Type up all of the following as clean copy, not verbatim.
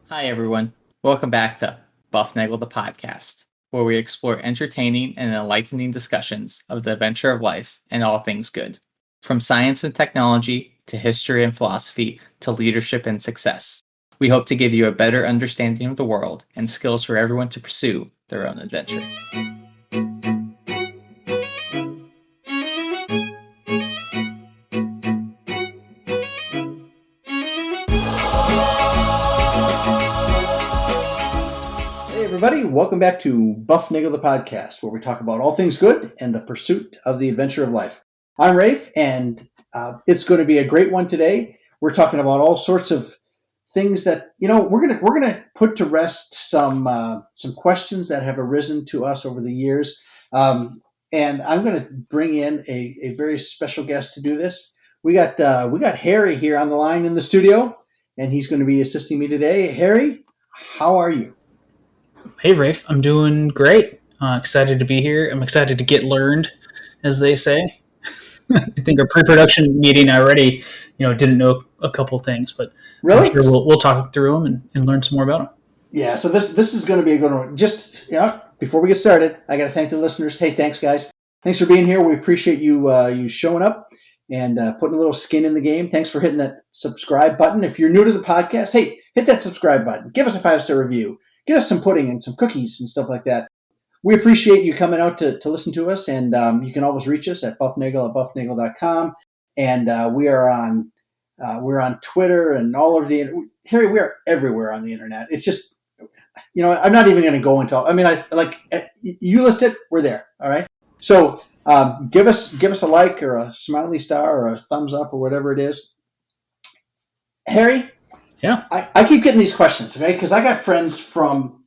Hi, everyone. Welcome back to Bufnagle the podcast, where we explore entertaining and enlightening discussions of the adventure of life and all things good, from science and technology to history and philosophy to leadership and success. We hope to give you a better understanding of the world and skills for everyone to pursue their own adventure. Everybody, welcome back to Bufnagle the podcast, where we talk about all things good and the pursuit of the adventure of life. I'm Rafe, and it's going to be a great one today. We're talking about all sorts of things that we're gonna put to rest some questions that have arisen to us over the years, and I'm going to bring in a very special guest to do this. We got Harry here on the line in the studio, and he's going to be assisting me today. Harry, how are you? Hey, Rafe. I'm doing great. Excited to be here. I'm excited to get learned, as they say. I think our pre-production meeting I already, didn't know a couple things, but Really? I'm sure we'll talk through them and learn some more about them. Yeah, so this is going to be a good one. Just before we get started, I got to thank the listeners. Hey, thanks guys. Thanks for being here. We appreciate you showing up and putting a little skin in the game. Thanks for hitting that subscribe button. If you're new to the podcast, hey, hit that subscribe button. Give us a 5-star review. Get us some pudding and some cookies and stuff like that. We appreciate you coming out to listen to us, and you can always reach us at bufnagle@bufnagle.com. And we're on Twitter and all over the Harry. We are everywhere on the internet. It's just I'm not even going to go into. I mean, you list it, we're there. All right. So give us a like or a smiley star or a thumbs up or whatever it is. Harry, Yeah. I keep getting these questions, okay? Because I got friends from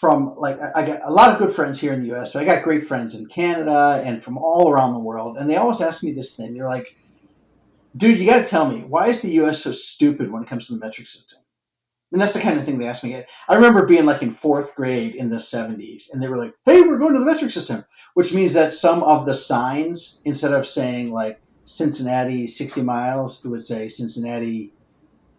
I got a lot of good friends here in the U.S., but I got great friends in Canada and from all around the world, and they always ask me this thing. They're like, "Dude, you got to tell me, why is the U.S. so stupid when it comes to the metric system?" And that's the kind of thing they asked me. I remember being like in 4th grade in the 70s, and they were like, "Hey, we're going to the metric system," which means that some of the signs, instead of saying like Cincinnati 60 miles, they would say Cincinnati,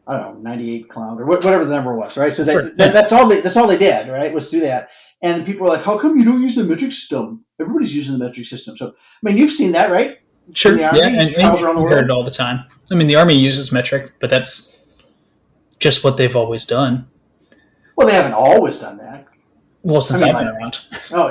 I don't know, 98 kilometers, whatever the number was, right? So Sure. that's all they did, right? Was do that. And people were like, "How come you don't use the metric system? Everybody's using the metric system." So, I mean, you've seen that, right? Sure. In the Yeah. Army, And travels around the you hear world. it all the time. I mean, the Army uses metric, but that's just what they've always done. Well, they haven't always done that. Well, since I mean, I've been around. oh,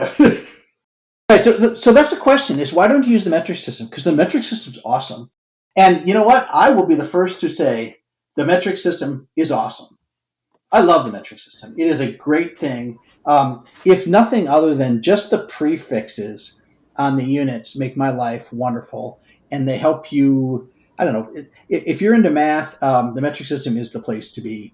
right. So that's the question: is why don't you use the metric system? Because the metric system's awesome. And you know what? I will be the first to say the metric system is awesome. I love the metric system. It is a great thing. If nothing other than just the prefixes on the units make my life wonderful, and they help you. I don't know. If you're into math, the metric system is the place to be.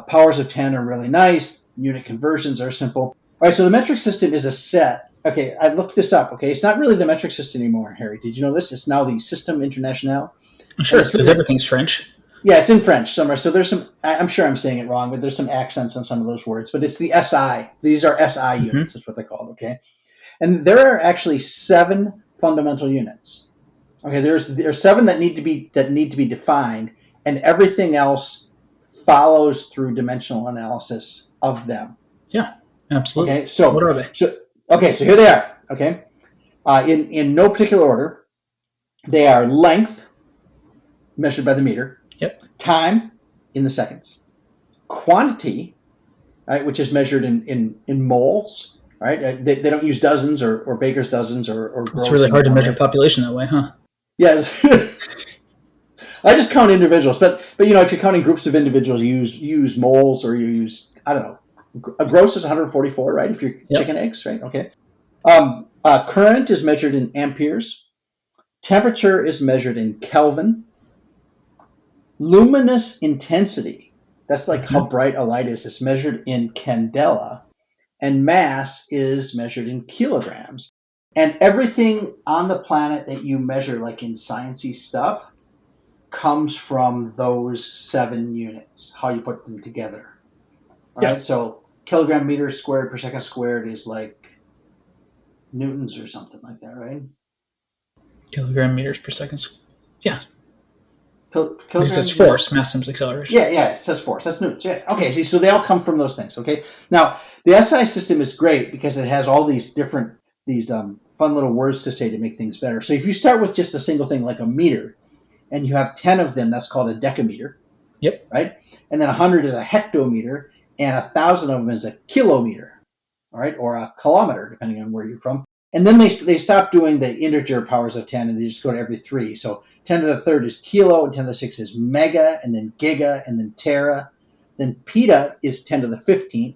Powers of 10 are really nice. Unit conversions are simple. All right, so the metric system is a set. Okay, I looked this up. Okay, it's not really the metric system anymore, Harry. Did you know this? It's now the System International. Sure, because everything's French. Yeah, it's in French somewhere. So there's some. I'm sure I'm saying it wrong, but there's some accents on some of those words. But it's the SI. These are SI units. That's what they're called. Okay, and there are actually 7 fundamental units. Okay, there's 7 that need to be defined, and everything else follows through dimensional analysis of them. Yeah, absolutely. Okay, so what are they? So here they are. Okay, in no particular order, they are length measured by the meter. Yep. Time in the seconds. Quantity, right, which is measured in moles. Right, they don't use dozens or baker's dozens or. It's really hard to measure population that way, huh? Yeah. I just count individuals, but if you're counting groups of individuals, you use moles or you use, I don't know. A gross is 144, right? If you're chicken eggs, right? Okay. Current is measured in amperes. Temperature is measured in Kelvin. Luminous intensity, that's like how bright a light is measured in candela. And mass is measured in kilograms. And everything on the planet that you measure, like in sciencey stuff, comes from those 7 units, how you put them together. All right, so kilogram meter squared per second squared is like newtons or something like that, right? Kilogram meters per second. Yeah. It says force, mass times acceleration. Yeah, it says force. That's newtons. Yeah. Okay, see, so they all come from those things. Okay, now the SI system is great because it has all these different fun little words to say to make things better. So if you start with just a single thing like a meter, and you have 10 of them, that's called a decameter. Yep. Right, and then 100 is a hectometer, and 1,000 of them is a kilometer. All right, or a kilometer, depending on where you're from. And then they stop doing the integer powers of 10, and they just go to every 3. So 10 to the third is kilo, and 10 to the 6th is mega, and then giga, and then tera. Then peta is 10 to the 15th.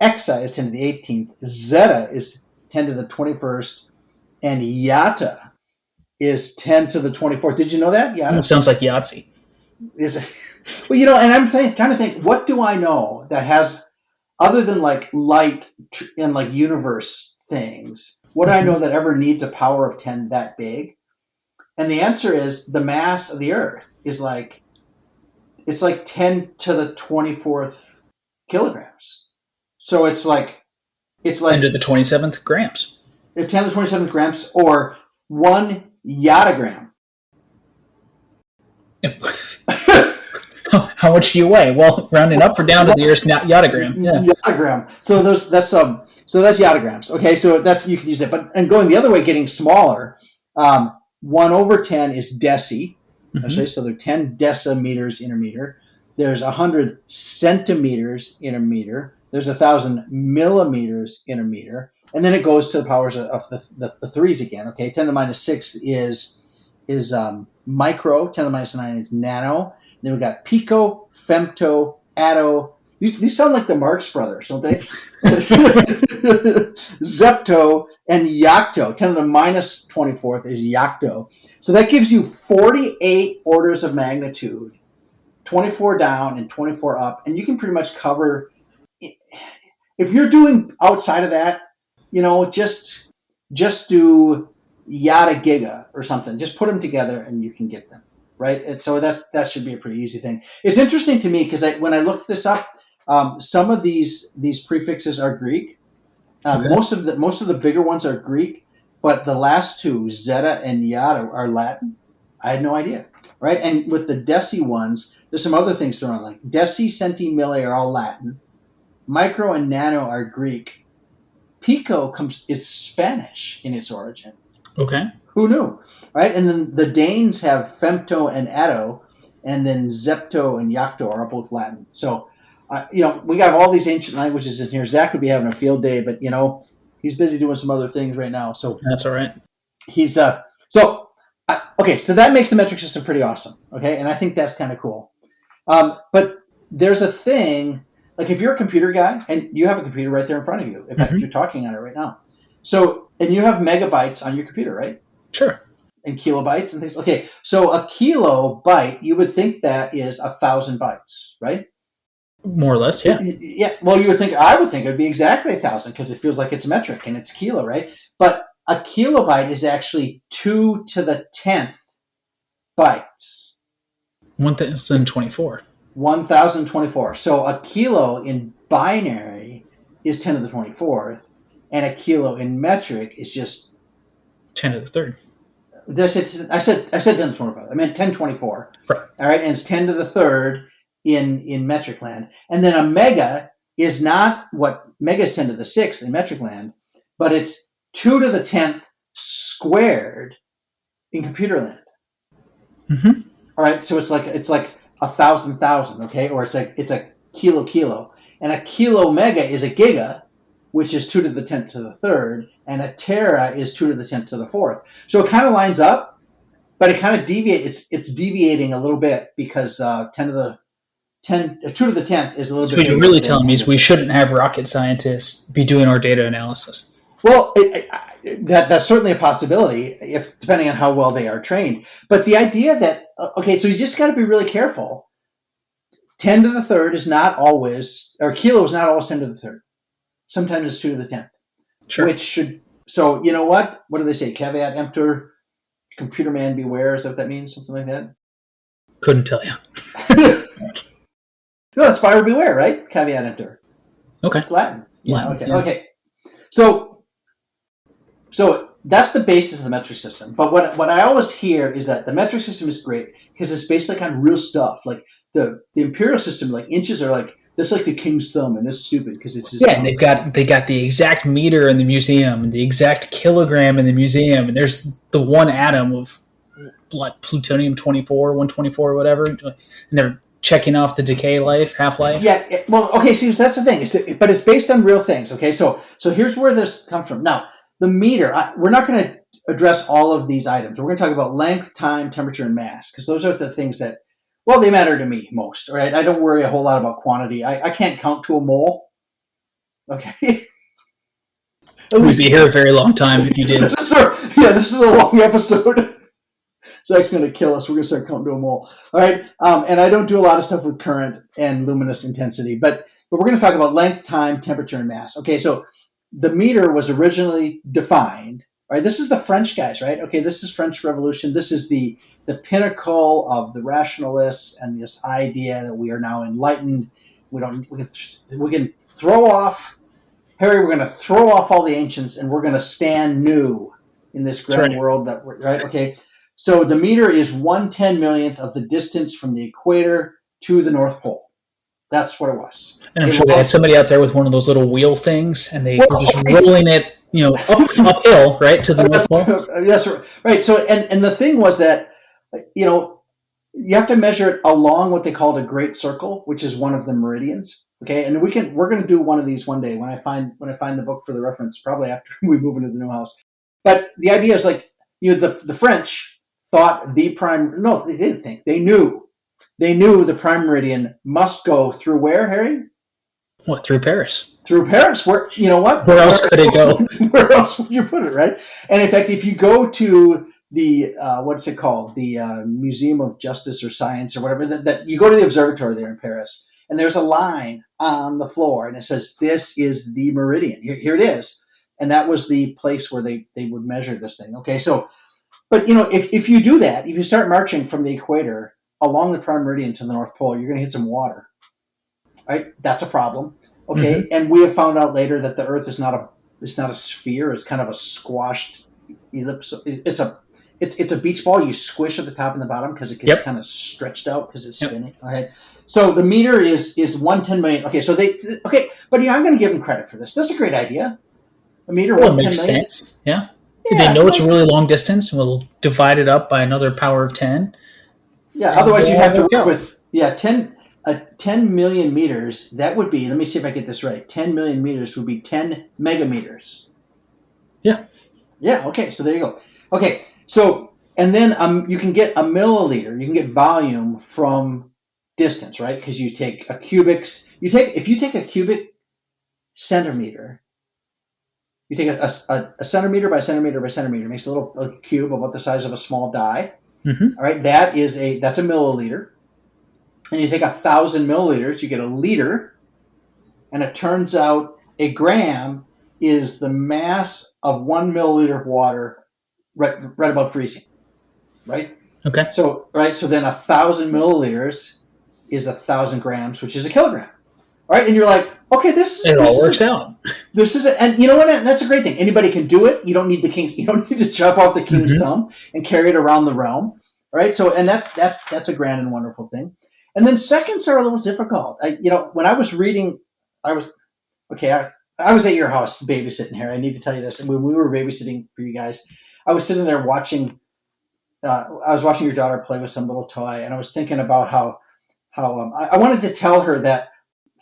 Exa is 10 to the 18th. Zeta is 10 to the 21st. And yata is 10 to the 24th. Did you know that? Yata? It sounds like Yahtzee. Well, and I'm trying to think, what do I know that has, other than like light and like universe things, what do I know that ever needs a power of 10 that big? And the answer is the mass of the Earth is like, it's like 10 to the 24th kilograms. So it's like 10 to the 27th grams. 10 to the 27th grams, or 1 yottagram. How much do you weigh? Well, rounding up or down to the nearest yottagram. Yeah. Yottagram. So that's yottagrams. Okay, so that's, you can use it. But and going the other way, getting smaller, 1 over 10 is deci. Okay, so there are 10 decimeters in a meter. There's 100 centimeters in a meter. There's 1,000 millimeters in a meter. And then it goes to the powers of the threes again. Okay, 10 to the minus 6 is micro. 10 to the minus 9 is nano. Then we got pico, femto, atto. These sound like the Marx Brothers, don't they? Zepto and yocto. 10 to the minus 24th is yocto. So that gives you 48 orders of magnitude, 24 down and 24 up, and you can pretty much cover. If you're doing outside of that, just do yada giga or something. Just put them together and you can get them, right? And so that should be a pretty easy thing. It's interesting to me because when I looked this up, some of these prefixes are Greek. Okay. Most of the bigger ones are Greek, but the last two, zeta and yada, are Latin. I had no idea, right? And with the deci ones, there's some other things thrown on, like deci, centi, milli are all Latin. Micro and nano are Greek. Pico is Spanish in its origin. Okay. Who knew, right? And then the Danes have femto and atto, and then zepto and yocto are both Latin. So, we got all these ancient languages in here. Zach would be having a field day, but he's busy doing some other things right now. So that's all right. He's okay. So that makes the metric system pretty awesome. Okay, and I think that's kind of cool. But there's a thing. Like if you're a computer guy and you have a computer right there in front of you, in fact, you're talking on it right now. So, and you have megabytes on your computer, right? Sure. And kilobytes and things. Okay, so a kilobyte, you would think that is 1,000 bytes, right? More or less, yeah. Yeah. Well, I would think it would be exactly 1,000 because it feels like it's metric and it's kilo, right? But a kilobyte is actually 2 to the 10th bytes. 1,024. 1,024. So a kilo in binary is 10 to the 24th, and a kilo in metric is just 10 to the third. I said 10 to the 24th. I meant 1024. Right. All right, and it's 10 to the third in metric land. And then a mega is not mega is 10 to the 6th in metric land, but it's 2 to the 10th squared in computer land. Mm-hmm. All right, so it's like 1,000, okay, or it's a kilo, and a kilo mega is a giga, which is 2 to the 10th to the third, and a tera is 2 to the 10th to the fourth. So it kind of lines up, but it kind of deviates. It's deviating a little bit because 2 to the 10th is a little bit. So what you're really telling me is we shouldn't have rocket scientists be doing our data analysis. Well, that's certainly a possibility, if depending on how well they are trained. But the idea that so you just got to be really careful. 10 to the third is not always, or kilo is not always 10 to the third. Sometimes it's 2 to the 10th. Sure. So you know what? What do they say? Caveat emptor, computer man beware. Is that what that means? Something like that? Couldn't tell you. No, it's buyer beware, right? Caveat emptor. Okay. It's Latin. Latin. Okay. Yeah. Okay. So that's the basis of the metric system. But what I always hear is that the metric system is great because it's based like on real stuff. Like the imperial system, like inches are like that's like the king's thumb, and that's stupid because it's just Yeah, and they got the exact meter in the museum and the exact kilogram in the museum, and there's the one atom of like plutonium 24, 124, whatever, and they're checking off the decay life, half life. Yeah, well, okay. See, that's the thing. But it's based on real things. Okay, so here's where this comes from. Now, the meter. We're not going to address all of these items. We're going to talk about length, time, temperature, and mass because those are the things that, well, they matter to me most. Right? I don't worry a whole lot about quantity. I can't count to a mole. Okay. We'd be here a very long time if you did. This is a long episode. Zach's going to kill us. We're going to start counting to a mole. All right. And I don't do a lot of stuff with current and luminous intensity, but we're going to talk about length, time, temperature, and mass. Okay. So the meter was originally defined. Right. This is the French guys, right? Okay. This is French Revolution. This is the pinnacle of the rationalists and this idea that we are now enlightened. We can throw off, Harry, we're going to throw off all the ancients and we're going to stand new in this grand world that we're, right? Okay. So the meter is 1/10 millionth of the distance from the equator to the North Pole. That's what it was. And I'm sure they had somebody out there with one of those little wheel things, and they were just rolling it, uphill, right, to the North Pole. Yes, right. So, and the thing was that, you have to measure it along what they called a great circle, which is one of the meridians. Okay, and we're going to do one of these one day when I find the book for the reference, probably after we move into the new house. But the idea is like, the French thought they didn't think. They knew the prime meridian must go through where, Harry? What, through Paris? Through Paris. Where, you know what? Where else could it go? Where else would you put it, right? And in fact, if you go to the, what's it called? The Museum of Justice or Science or whatever, that you go to the observatory there in Paris, and there's a line on the floor, and it says, this is the meridian. Here it is. And that was the place where they would measure this thing. Okay, so, but, if you do that, if you start marching from the equator along the prime meridian to the North Pole, you're going to hit some water, right? That's a problem. Okay, mm-hmm. And we have found out later that the Earth is not a sphere. It's kind of a squashed ellipse. It's a beach ball. You squish at the top and the bottom because it gets kind of stretched out because it's spinning. Okay, so the meter is 1/10 million. Okay, so but I'm going to give them credit for this. That's a great idea. A meter, well, 1/10 million. Makes sense. Yeah. They know it's a really long distance, and we'll divide it up by another power of 10. Yeah, otherwise you'd have to work with 10 million meters. That would be, let me see if I get this right. 10 million meters would be 10 megameters. Yeah. Yeah, okay, so there you go. Okay, so, and then you can get a milliliter. You can get volume from distance, right? Because you take if you take a cubic centimeter, you take a centimeter by centimeter by centimeter. It makes a little cube about the size of a small die. Mm-hmm. All right, that's a milliliter. And you take 1,000 milliliters, you get a liter. And it turns out a gram is the mass of 1 milliliter of water right above freezing. Right? Okay. So then 1,000 milliliters is 1,000 grams, which is a kilogram. All right, and you're like, okay, it all works out. This is it, and you know what? That's a great thing. Anybody can do it. You don't need you don't need to chop off the king's thumb and carry it around the realm. All right, so and that's a grand and wonderful thing. And then seconds are a little difficult. When I was reading, I was at your house babysitting here. I need to tell you this. When we were babysitting for you guys, I was sitting there watching. I was watching your daughter play with some little toy, and I was thinking about how I wanted to tell her that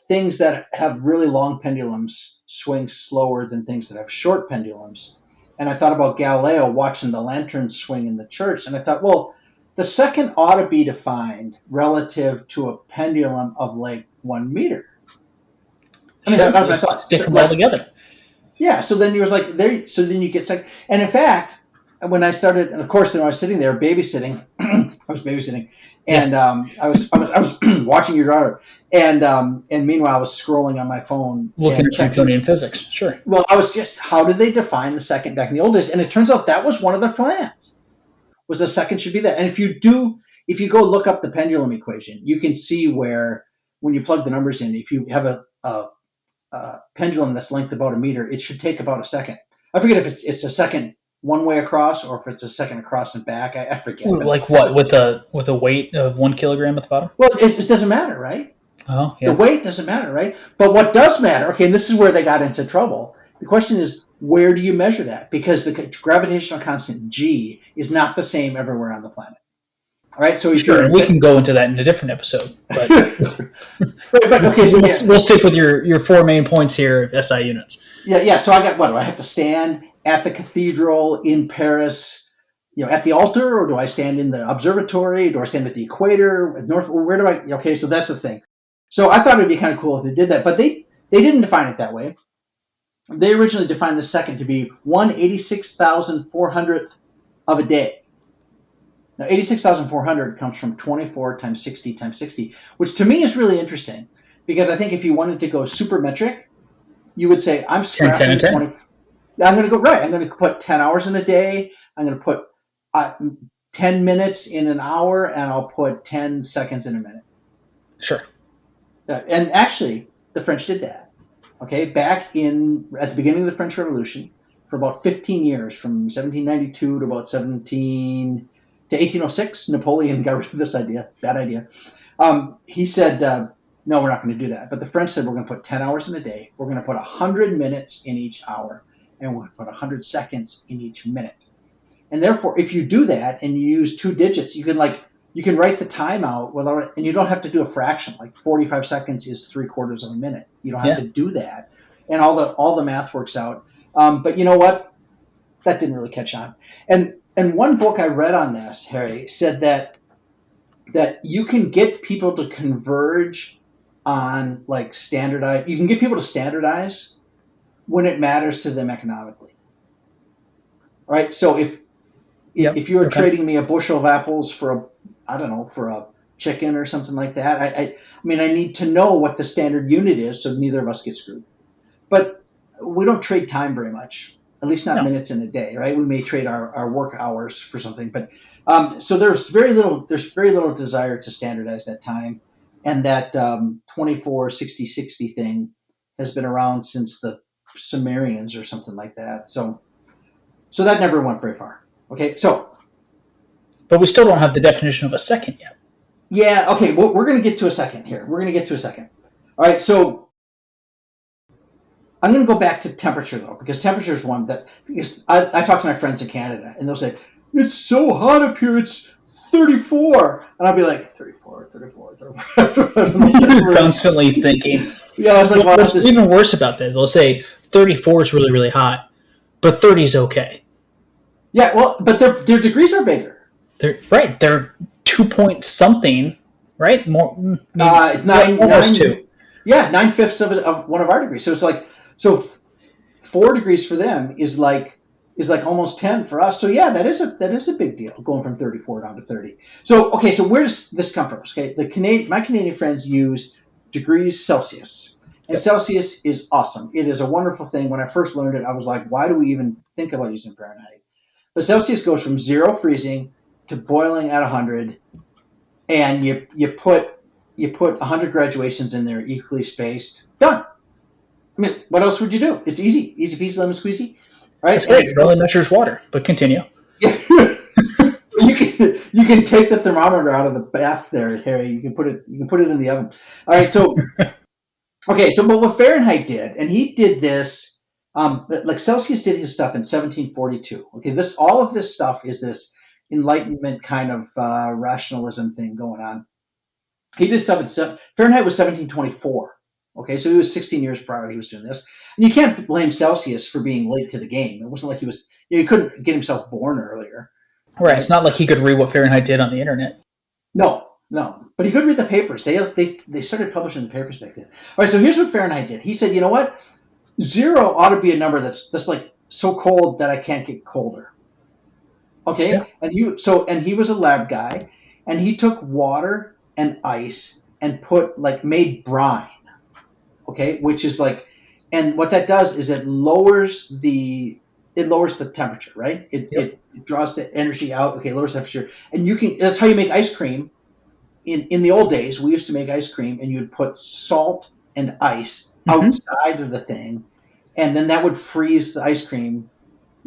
things that have really long pendulums swing slower than things that have short pendulums. And I thought about Galileo watching the lanterns swing in the church, and I thought, well, the second ought to be defined relative to a pendulum of like 1 meter. I thought, stick them all together. Yeah, so then you was like there. So then you get second. And in fact, when I started, and of course, I was sitting there babysitting. I was babysitting, and I was watching your daughter, and meanwhile I was scrolling on my phone, looking at Newtonian physics. Sure. Well, I was just, how did they define the second back in the old days? And it turns out that was one of their plans. Was the second should be that. And if you go look up the pendulum equation, you can see where when you plug the numbers in, if you have a pendulum that's length about a meter, it should take about a second. I forget if it's a second one way across or if it's a second across and back. I forget. Like what, with a weight of 1 kilogram at the bottom? Well, it doesn't matter, right? Oh, The yeah. weight doesn't matter, right? But what does matter, okay, and this is where they got into trouble. The question is, where do you measure that? Because the gravitational constant G is not the same everywhere on the planet. All right, so if Sure, and we can go into that in a different episode. But okay, so we'll stick with your 4 main points here of SI units. Yeah. So I got what? Do I have to stand at the cathedral in Paris, at the altar, or do I stand in the observatory? Do I stand at the equator, at north? Where do I? Okay, so that's the thing. So I thought it'd be kind of cool if they did that, but they didn't define it that way. They originally defined the second to be 1/86,400th of a day. Now, 86,400 comes from 24 times 60 times 60, which to me is really interesting because I think if you wanted to go super metric, you would say, I'm scrapping 10. 20. I'm going to go right. I'm going to put 10 hours in a day. I'm going to put 10 minutes in an hour, and I'll put 10 seconds in a minute. Sure. And actually, the French did that. Okay, back at the beginning of the French Revolution, for about 15 years, from 1792 to about 1806, Napoleon got rid of this idea. Bad idea. He said, no, we're not going to do that. But the French said, we're going to put 10 hours in a day. We're going to put 100 minutes in each hour. And we're going to put 100 seconds in each minute. And therefore, if you do that and you use 2 digits, you can write the time out and you don't have to do a fraction. Like 45 seconds is 3/4 of a minute. You don't have to do that. And all the math works out. But you know what? That didn't really catch on. And one book I read on this, Harry, said that you can get people to converge on like standardize. You can get people to standardize when it matters to them economically. All right. So if you were trading me a bushel of apples for a chicken or something like that, I need to know what the standard unit is so neither of us get screwed. But we don't trade time very much. At least not minutes in a day, right? We may trade our work hours for something, but so there's very little desire to standardize that time, and that 24/60/60 thing has been around since the Sumerians or something like that. So that never went very far. Okay, but we still don't have the definition of a second yet. Yeah. Okay. Well, we're going to get to a second here. All right. So I'm going to go back to temperature, though, because temperature is one that I talk to my friends in Canada, and they'll say, it's so hot up here, it's 34. And I'll be like, 34. Constantly thinking. Yeah, I was like, what's even worse about that? They'll say 34 is really, really hot, but 30 is okay. Yeah, well, but their degrees are bigger. They're 2 point something, right? More, almost 2. Yeah, 9/5 of one of our degrees. So it's like, 4 degrees for them is like almost 10 for us. So yeah, that is a big deal, going from 34 down to 30. So okay, so where does this come from? Okay, my Canadian friends use degrees Celsius, and Celsius is awesome. It is a wonderful thing. When I first learned it, I was like, why do we even think about using Fahrenheit? But Celsius goes from 0 freezing to boiling at 100, and you put 100 graduations in there, equally spaced. Done. I mean, what else would you do? It's easy peasy, lemon squeezy. Right? That's great. It only measures water, but continue. Yeah. You can take the thermometer out of the bath there, Harry. You can put it in the oven. All right. So okay. So but what Fahrenheit did, and he did this, like Celsius did his stuff in 1742. Okay. All of this stuff is this Enlightenment kind of rationalism thing going on. He did stuff Fahrenheit was 1724. Okay, so he was 16 years prior he was doing this. And you can't blame Celsius for being late to the game. It wasn't like he was, he couldn't get himself born earlier. Right, it's not like he could read what Fahrenheit did on the internet. No. But he could read the papers. They started publishing the papers back then. All right, so here's what Fahrenheit did. He said, you know what? 0 ought to be a number that's like so cold that I can't get colder. Okay? Yeah. And he was a lab guy, and he took water and ice and made brine. Okay, which is like, and what that does is it lowers the temperature, right? It draws the energy out. Okay, lowers the temperature, and that's how you make ice cream. In the old days, we used to make ice cream, and you'd put salt and ice outside of the thing, and then that would freeze the ice cream,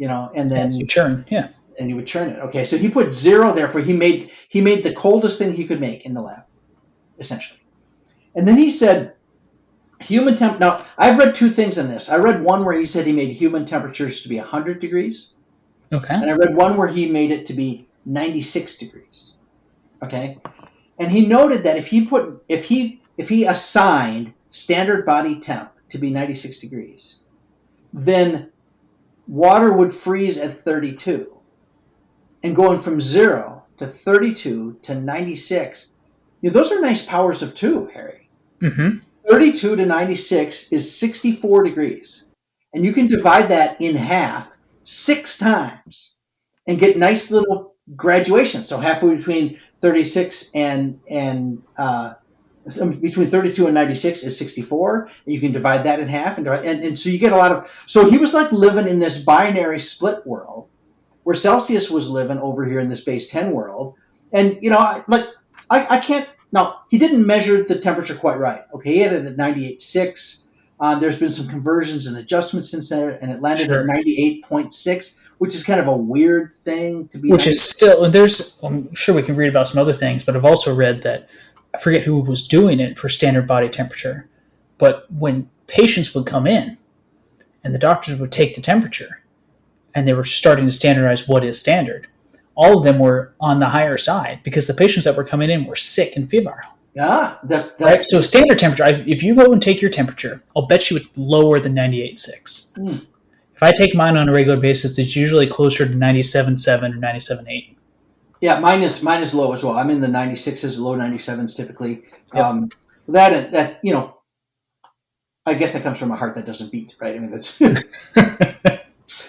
and then As you churn, yeah. and you would churn it. Okay, so he put 0 there for he made the coldest thing he could make in the lab, essentially. And then he said human temp. Now I've read 2 things in this. I read one where he said he made human temperatures to be 100 degrees, Okay. and I read one where he made it to be 96 degrees. Okay, and he noted that if he assigned standard body temp to be 96 degrees, then water would freeze at 32. And going from 0 to 32 to 96, those are nice powers of 2, Harry. Mm-hmm. 32 to 96 is 64 degrees. And you can divide that in half 6 times and get nice little graduations. So halfway between 36 and between 32 and 96 is 64. And you can divide that in half. And so you get a lot of... So he was like living in this binary split world where Celsius was living over here in this base 10 world. And, I can't... Now, he didn't measure the temperature quite right. Okay, he had it at 98.6. There's been some conversions and adjustments since then, and it landed at 98.6, which is kind of a weird thing to be. Which is still... I'm sure we can read about some other things, but I've also read that, I forget who was doing it for standard body temperature, but when patients would come in and the doctors would take the temperature and they were starting to standardize what is standard, all of them were on the higher side because the patients that were coming in were sick and febrile. Yeah, that's right. So standard temperature, if you go and take your temperature, I'll bet you it's lower than 98.6. Mm. If I take mine on a regular basis, it's usually closer to 97.7 or 97.8. Yeah, mine is low as well. I'm in the 96s, low 97s typically. Yep. That I guess that comes from a heart that doesn't beat, right? I mean, that's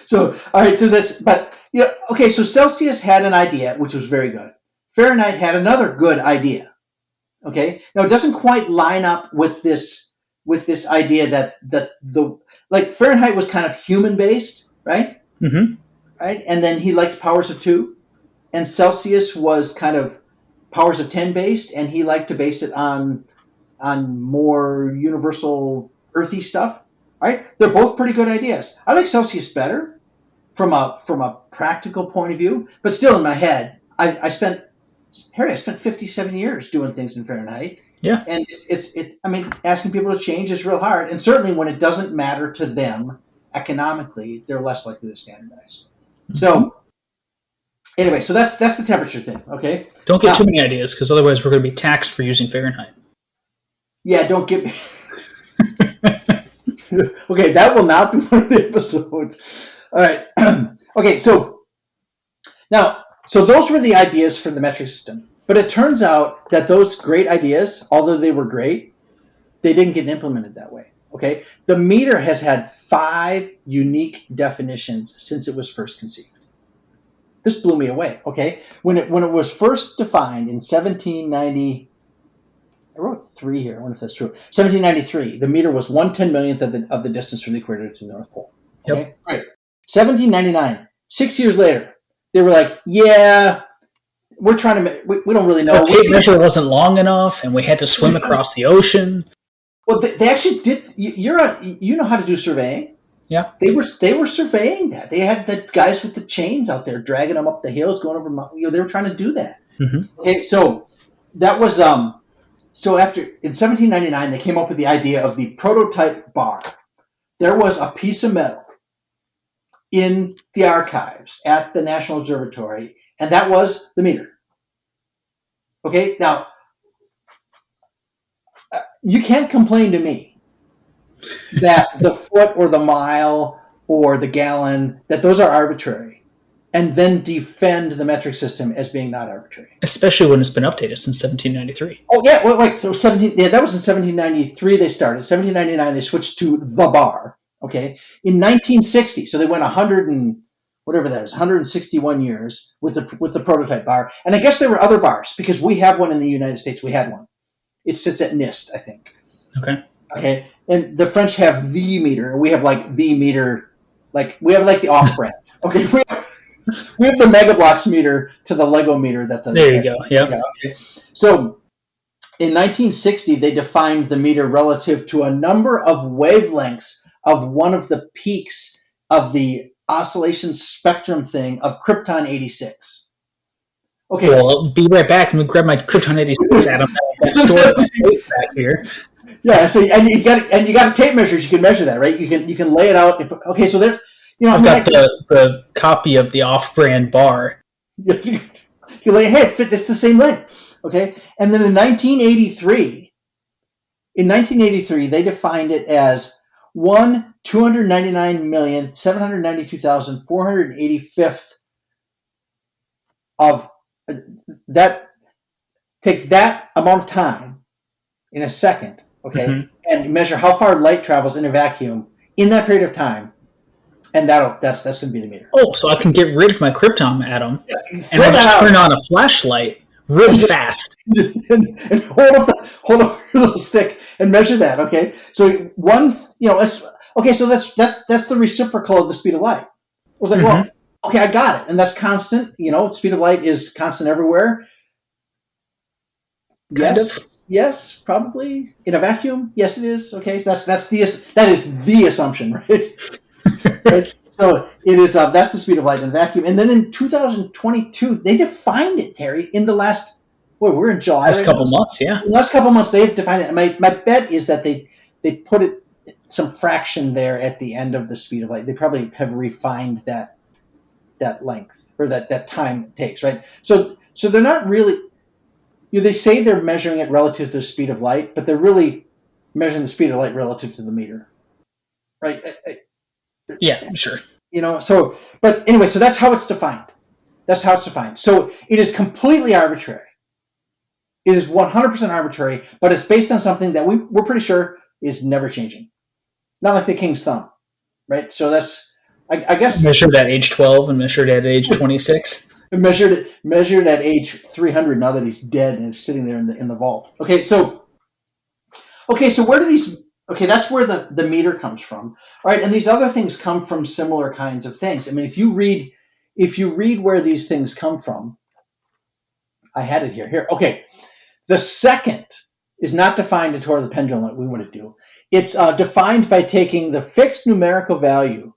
so. All right, so this, but okay. So Celsius had an idea which was very good. Fahrenheit had another good idea. Okay, now it doesn't quite line up with this idea that the Fahrenheit was kind of human based, right? Mm-hmm. Right, and then he liked powers of 2. And Celsius was kind of powers of 10 based, and he liked to base it on more universal earthy stuff. Right? They're both pretty good ideas. I like Celsius better from a practical point of view, but still in my head, I spent 57 years doing things in Fahrenheit. Yeah. And I mean, asking people to change is real hard, and certainly when it doesn't matter to them economically, they're less likely to standardize. Mm-hmm. So. Anyway, so that's the temperature thing, okay? Don't get too many ideas, because otherwise we're going to be taxed for using Fahrenheit. Yeah, don't get me... Okay, that will not be one of the episodes. All right. Okay, so those were the ideas for the metric system. But it turns out that those great ideas, although they were great, they didn't get implemented that way, okay? The meter has had 5 unique definitions since it was first conceived. This blew me away, okay? When it was first defined in 1790, I wrote 3 here, I wonder if that's true. 1793, the meter was 1/10,000,000th of the distance from the equator to the North Pole. Okay? Yep. Right. 1799, 6 years later, they were like, yeah, we're trying to, we don't really know. The tape measure wasn't long enough, and we had to swim across the ocean. Well, they actually did, you know how to do surveying? Yeah, they were surveying that. They had the guys with the chains out there dragging them up the hills, going over mountains. They were trying to do that. Mm-hmm. Okay, so that was so after in 1799 they came up with the idea of the prototype bar. There was a piece of metal in the archives at the National Observatory, and that was the meter. Okay, now you can't complain to me that the foot or the mile or the gallon, that those are arbitrary, and then defend the metric system as being not arbitrary. Especially when it's been updated since 1793. Oh, yeah, wait, so that was in 1793 they started. 1799 they switched to the bar, okay? In 1960, so they went 100 and whatever that is, 161 years with the prototype bar. And I guess there were other bars, because we have one in the United States. We had one. It sits at NIST, I think. Okay, and the French have the meter, and we have like the meter, like we have like the off-brand. Okay, we have the Mega Bloks meter to the Lego meter there you go. Yep. Yeah. Okay. So in 1960, they defined the meter relative to a number of wavelengths of one of the peaks of the oscillation spectrum thing of Krypton 86. Okay. Well, I'll be right back. Let me grab my Krypton 86, Adam. That stored back here. Yeah. So and you got tape measures. You can measure that, right? You can lay it out. Okay. So there, I've got the copy of the off-brand bar. You lay, hey, it's the same length. Okay. And then in 1983, they defined it as 299,792,485th of that. Take that amount of time in a second, okay, and measure how far light travels in a vacuum in that period of time, and that's going to be the meter. Oh, so I can get rid of my Krypton atom, and I just turn on a flashlight really fast. and hold up your little stick and measure that, okay? So so that's the reciprocal of the speed of light. I was like, well, okay, I got it, and that's constant. Speed of light is constant everywhere. Yes, probably in a vacuum. Yes, it is. Okay, so that is the assumption, right? Right? So it is. That's the speed of light in a vacuum. And then in 2022, they defined it, Terry. In the last, we're in July. Last couple months, yeah. In the last couple months, they've defined it. My bet is that they put it some fraction there at the end of the speed of light. They probably have refined that length or that time it takes, right? So they're not really. They say they're measuring it relative to the speed of light, but they're really measuring the speed of light relative to the meter, right? Yeah, sure. But anyway, so that's how it's defined. So it is completely arbitrary. It is 100% arbitrary, but it's based on something that we're pretty sure is never changing. Not like the king's thumb, right? So that's, I guess. Measured at age 12 and measured at age 26. Measured at age 300 now that he's dead and is sitting there in the vault. Okay, so where do these? Okay, that's where the meter comes from. All right, and these other things come from similar kinds of things. I mean, if you read where these things come from, I had it here. Here, okay. The second is not defined in Torah of the pendulum like we want to do. It's defined by taking the fixed numerical value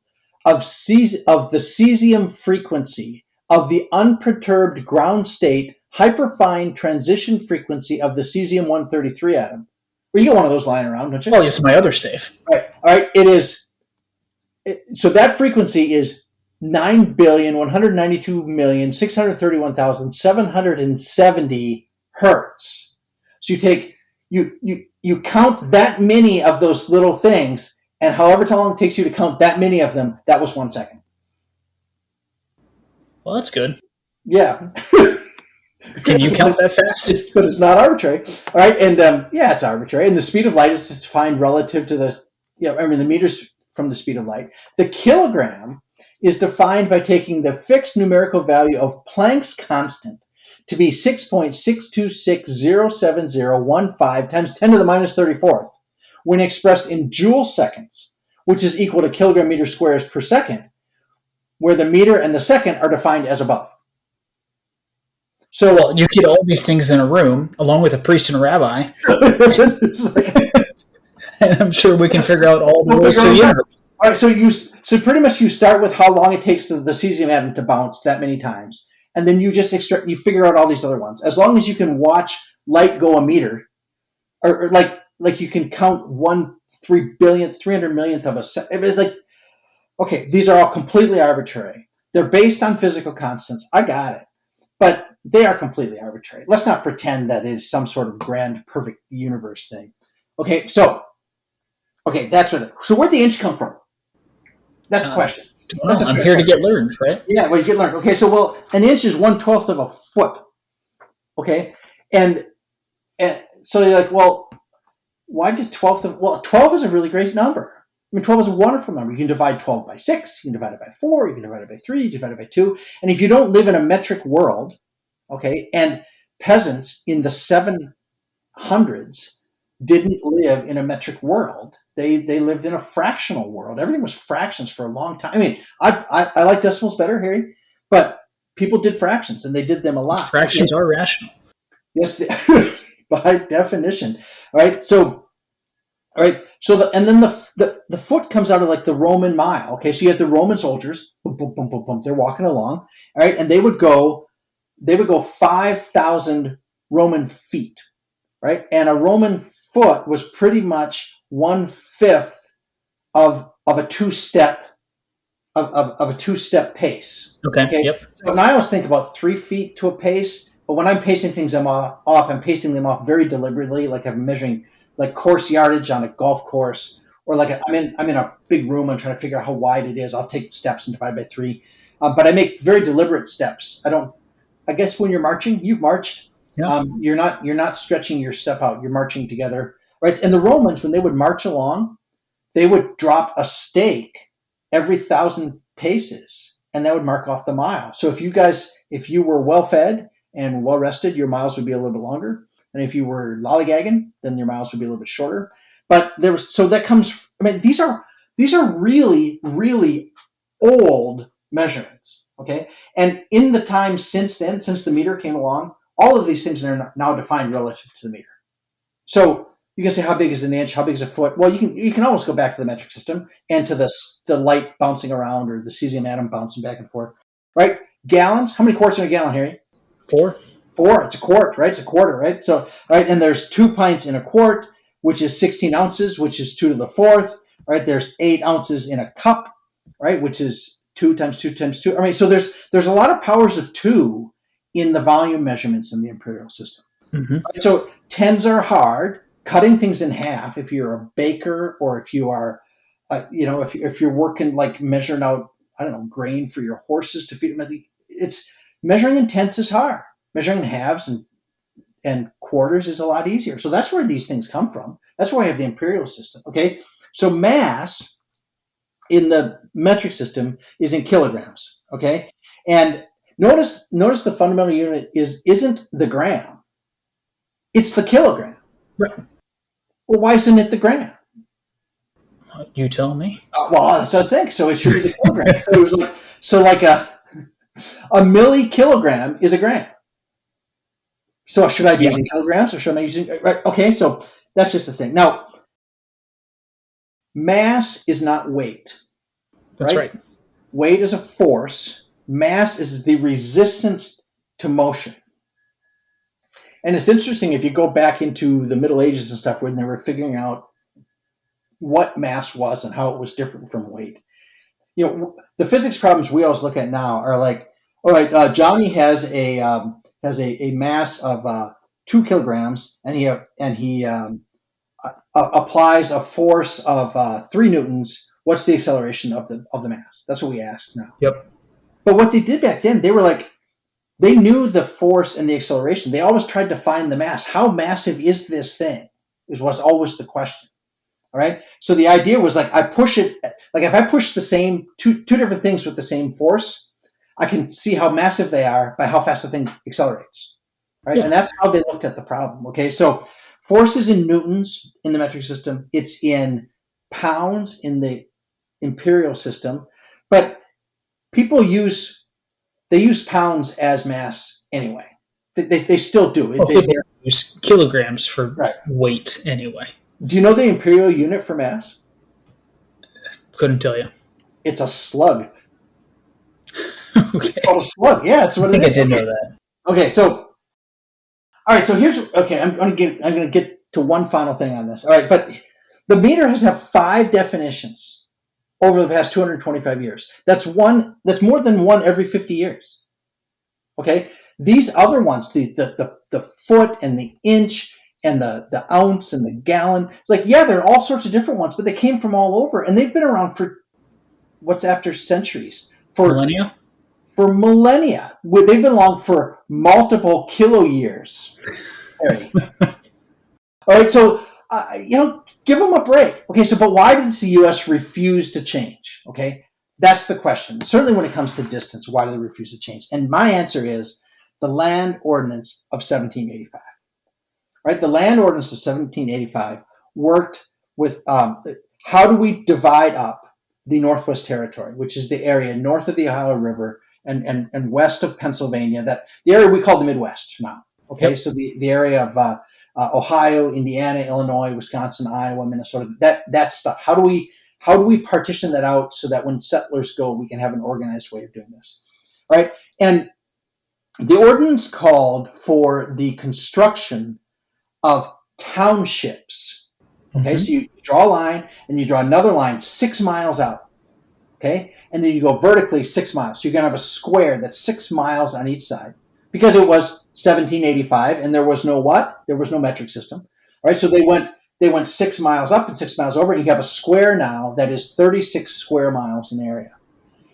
of the cesium frequency of the unperturbed ground state hyperfine transition frequency of the cesium-133 atom. Well, you got one of those lying around, don't you? Oh, it's my other safe. All right. It is. So that frequency is 9,192,631,770 hertz. So you count that many of those little things, and however long it takes you to count that many of them, that was 1 second. Well, that's good. Yeah. Can you count that fast? But it's not arbitrary. All right. And it's arbitrary. And the speed of light is defined relative to the meters from the speed of light. The kilogram is defined by taking the fixed numerical value of Planck's constant to be 6.6260715 times 10 to the minus 34th when expressed in joule seconds, which is equal to kilogram meter squares per second, where the meter and the second are defined as above. So you get all these things in a room, along with a priest and a rabbi, and I'm sure we can figure out all the rules to the universe. All right, so pretty much you start with how long it takes the cesium atom to bounce that many times, and then you just you figure out all these other ones. As long as you can watch light go a meter, or like you can count 300 millionth of a second. It's like, okay, these are all completely arbitrary. They're based on physical constants. I got it. But they are completely arbitrary. Let's not pretend that is some sort of grand, perfect universe thing. Okay, so that's so where'd the inch come from? That's a question. I'm here to get learned, right? Yeah, well, you get learned. Okay, so an inch is 1/12 of a foot. Okay, and so you're like, well, why did 12? Well, 12 is a really great number. I mean, 12 is a wonderful number. You can divide 12 by 6. You can divide it by 4. You can divide it by 3. You can divide it by 2. And if you don't live in a metric world, okay, and peasants in the 700s didn't live in a metric world. They lived in a fractional world. Everything was fractions for a long time. I mean, I like decimals better, Harry, but people did fractions, and they did them a lot. Fractions are rational. Yes, by definition. All right. So, and then the foot comes out of like the Roman mile. Okay, so you have the Roman soldiers, boom, boom, boom, boom, boom, they're walking along, all right, and they would go 5,000 Roman feet, right? And a Roman foot was pretty much 1/5 of a two-step of a two-step pace. Okay. Yep. So and I always think about 3 feet to a pace, but when I'm pacing things I'm pacing them off very deliberately, like I'm measuring like course yardage on a golf course, or like I'm in a big room. I'm trying to figure out how wide it is. I'll take steps and divide by 3, but I make very deliberate steps. I don't. I guess when you're marching, you've marched. Yeah. You're not stretching your step out. You're marching together, right? And the Romans, when they would march along, they would drop a stake every 1,000 paces, and that would mark off the mile. So if you were well fed and well rested, your miles would be a little bit longer, and if you were lollygagging, then your miles would be a little bit shorter. But that comes. I mean, these are really really old measurements. Okay, and in the time since then, since the meter came along, all of these things are now defined relative to the meter. So you can say how big is an inch, how big is a foot. Well, you can always go back to the metric system and to the light bouncing around or the cesium atom bouncing back and forth, right? Gallons. How many quarts in a gallon, Harry? 4. 4. It's a quart, right? It's a quarter, right? So, right, and there's 2 pints in a quart, which is 16 ounces, which is 2 to the 4th, right? There's 8 ounces in a cup, right? Which is 2 times 2 times 2. I mean, so there's a lot of powers of 2 in the volume measurements in the imperial system. Mm-hmm. Right? So tens are hard. Cutting things in half, if you're a baker or if you are, if you're working like measuring out, I don't know, grain for your horses to feed them, it's measuring in tenths is hard. Measuring in halves and quarters is a lot easier. So that's where these things come from. That's why I have the imperial system. Okay, so mass in the metric system is in kilograms. Okay, and notice the fundamental unit isn't the gram, it's the kilogram. Right. Well, why isn't it the gram? You tell me. Well, that's what I think. So it should be the kilogram. So it was like a millikilogram is a gram. So should I be using kilograms or should I be using right? Okay, so that's just the thing. Now, mass is not weight. That's right. Weight is a force. Mass is the resistance to motion. And it's interesting if you go back into the Middle Ages and stuff when they were figuring out what mass was and how it was different from weight. The physics problems we always look at now are like, all right, Johnny has a mass of 2 kilograms, and he applies a force of 3 newtons. What's the acceleration of the mass? That's what we ask now. Yep. But what they did back then, they were like, they knew the force and the acceleration. They always tried to find the mass. How massive is this thing? Was always the question. All right. So the idea was like I push it. Like if I push the same two different things with the same force, I can see how massive they are by how fast the thing accelerates. Right. Yeah. And that's how they looked at the problem. Okay. So force is in newtons in the metric system. It's in pounds in the imperial system. But people use pounds as mass anyway. They still do. They use kilograms for weight anyway. Do you know the imperial unit for mass? Couldn't tell you. It's a slug. Okay. It's called a slug. Yeah, that's what it is. I did know that. Okay, so all right, so I'm gonna get to one final thing on this. All right, but the meter has had 5 definitions over the past 225 years. That's more than one every 50 years. Okay? These other ones, the foot and the inch and the ounce and the gallon, it's like, yeah, there are all sorts of different ones, but they came from all over, and they've been around for what's after centuries. Millennia? For millennia. They've been along for multiple kilo years. All right, so, give them a break. Okay, so but why does the U.S. refuse to change? Okay, that's the question. Certainly when it comes to distance, why do they refuse to change? And my answer is the Land Ordinance of 1785. Right, the Land Ordinance of 1785 worked with how do we divide up the Northwest Territory, which is the area north of the Ohio River and west of Pennsylvania, that the area we call the Midwest now. Okay, yep. So the area Ohio, Indiana, Illinois, Wisconsin, Iowa, Minnesota, that stuff. How do we partition that out so that when settlers go, we can have an organized way of doing this, right? And the ordinance called for the construction of townships. Okay, so you draw a line and you draw another line 6 miles out. Okay, and then you go vertically 6 miles. So you're going to have a square that's 6 miles on each side because it was 1785 and there was no what? There was no metric system. All right, so they went 6 miles up and 6 miles over, and you have a square now that is 36 square miles in area.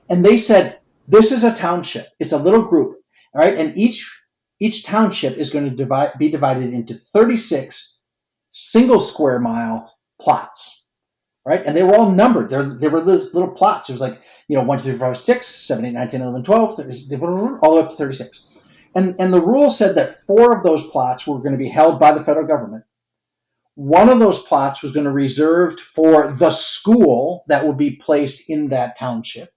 And they said this is a township. It's a little group. All right, and each township is going to be divided into 36 single square mile plots. Right? And they were all numbered. They were little plots. It was like, 1, 2, 3, 4, 5, 6, 7, 8, 9, 10, 11, 12, all the way up to 36. And the rule said that 4 of those plots were going to be held by the federal government. One of those plots was going to be reserved for the school that would be placed in that township.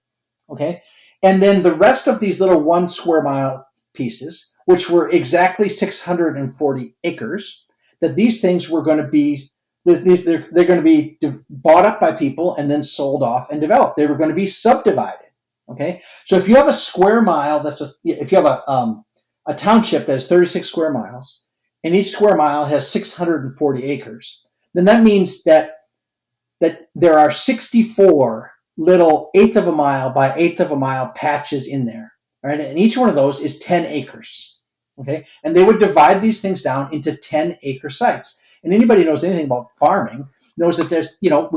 Okay? And then the rest of these little 1 square mile pieces, which were exactly 640 acres, that these things were going to be they're going to be bought up by people and then sold off and developed. They were going to be subdivided. Okay, so if you have a square mile, if you have a township that is 36 square miles, and each square mile has 640 acres, then that means that there are 64 little eighth of a mile by eighth of a mile patches in there. Right, and each one of those is 10 acres. Okay, and they would divide these things down into 10-acre sites. And anybody who knows anything about farming knows that there's, you'll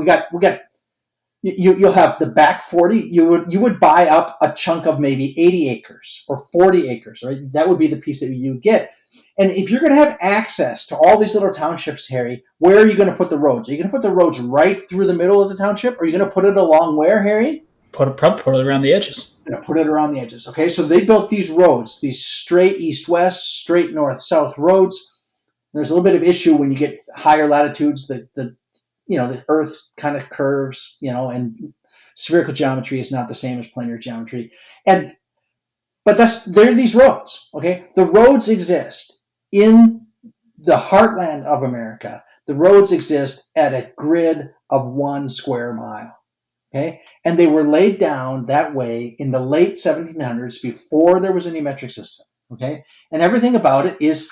have the back 40. You would buy up a chunk of maybe 80 acres or 40 acres, right? That would be the piece that you get. And if you're going to have access to all these little townships, Harry, where are you going to put the roads? Are you going to put the roads right through the middle of the township? Or are you going to put it along where, Harry? Put it around the edges. Put it around the edges. Okay, so they built these roads, these straight east-west, straight north-south roads. There's a little bit of issue when you get higher latitudes. The Earth kind of curves, and spherical geometry is not the same as planar geometry. But there are these roads. Okay, the roads exist in the heartland of America. The roads exist at a grid of 1 square mile. Okay, and they were laid down that way in the late 1700s before there was any metric system. Okay, and everything about it is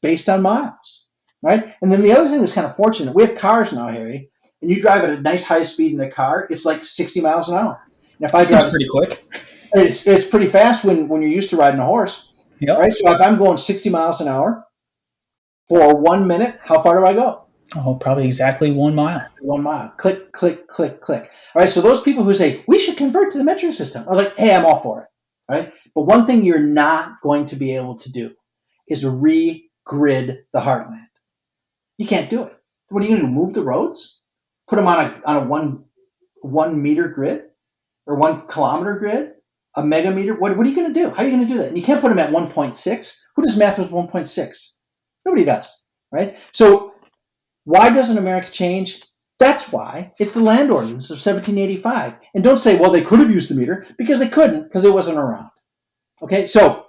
based on miles, right? And then the other thing that's kind of fortunate, we have cars now, Harry, and you drive at a nice high speed in the car, it's like 60 miles an hour. And if I drive, pretty quick. It's pretty fast when you're used to riding a horse. Yep. Right? So if I'm going 60 miles an hour for 1 minute, how far do I go? Oh, probably exactly 1 mile. 1 mile. Click, click, click, click. All right. So those people who say we should convert to the metric system are like, hey, I'm all for it. Right? But one thing you're not going to be able to do is re-grid the heartland. You can't do it. What are you going to do? Move the roads? Put them on a 1 meter grid or 1 kilometer grid? A megameter? What are you going to do? How are you going to do that? And you can't put them at 1.6. Who does math with 1.6? Nobody does. Right? So why doesn't America change? That's why it's the Land Ordinance of 1785. And don't say, well, they could have used the meter, because they couldn't, because it wasn't around. Okay, so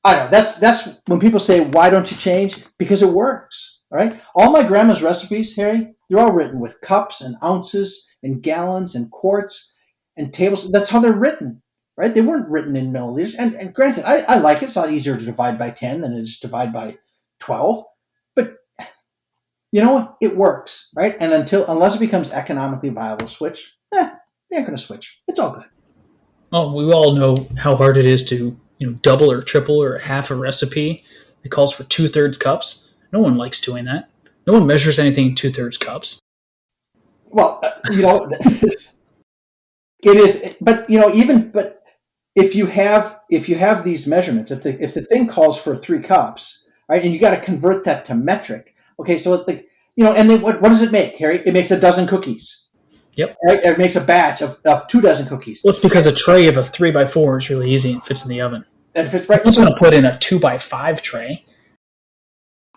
I don't know. That's when people say, why don't you change? Because it works. All right. All my grandma's recipes, Harry, they're all written with cups and ounces and gallons and quarts and tables. That's how they're written. Right? They weren't written in milliliters. And granted, I like it. It's a lot easier to divide by 10 than it is to divide by 12. But you know what? It works, right? And unless it becomes economically viable to switch, they aren't going to switch. It's all good. Well, we all know how hard it is to double or triple or half a recipe. It calls for 2/3 cups. No one likes doing that. No one measures anything in 2/3 cups. Well, it is. But but if you have these measurements, if the thing calls for 3 cups, right, and you got to convert that to metric. Okay, so and then what does it make, Harry? It makes a dozen cookies. Yep. Right? It makes a batch of 2 dozen cookies. Well, it's because a tray of a 3x4 is really easy and fits in the oven. And fits right. I'm just going to put in a 2x5 tray.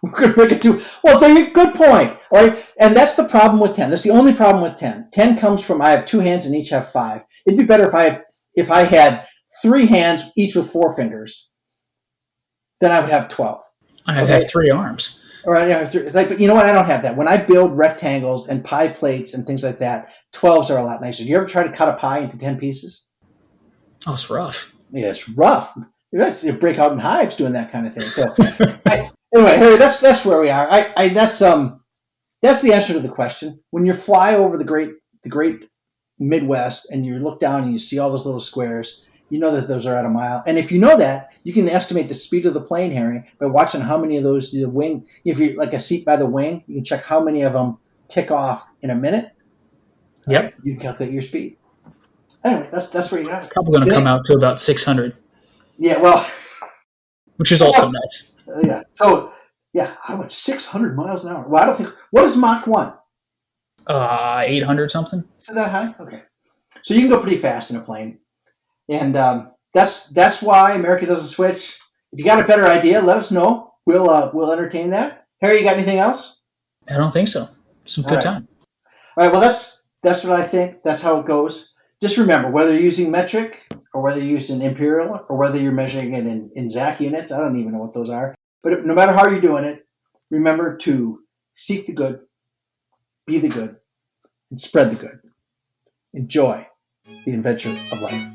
We're going to make it 2. Well, there you good point. All right, and that's the problem with 10. That's the only problem with 10. 10 comes from I have 2 hands and each have 5. It'd be better if I had 3 hands, each with 4 fingers. Then I would have 12. I'd have 3 arms. Or it's like, but you know what? I don't have that. When I build rectangles and pie plates and things like that, 12s are a lot nicer. Do you ever try to cut a pie into 10 pieces? Oh, it's rough. Yeah, it's rough. You break out in hives doing that kind of thing. So anyway, Harry, that's where we are. That's the answer to the question. When you fly over the great Midwest and you look down and you see all those little squares, you know that those are at a mile. And if you know that, you can estimate the speed of the plane, Harry, by watching how many of those the wing. If you're like a seat by the wing, you can check how many of them tick off in a minute. Yep. You can calculate your speed. Anyway, that's where you got it. Probably going to come out to about 600. Yeah, well, which is also nice. Yeah. So, yeah, how much? 600 miles an hour. Well, I don't think. What is Mach 1? 800 something. Is it that high? Okay. So you can go pretty fast in a plane. And that's why America doesn't switch. If you got a better idea, let us know. We'll entertain that. Harry, you got anything else? I don't think so. Some good time. All right. Well, that's what I think. That's how it goes. Just remember, whether you're using metric or whether you're using Imperial or whether you're measuring it in ZAC units, I don't even know what those are. But no matter how you're doing it, remember to seek the good, be the good, and spread the good. Enjoy the adventure of life.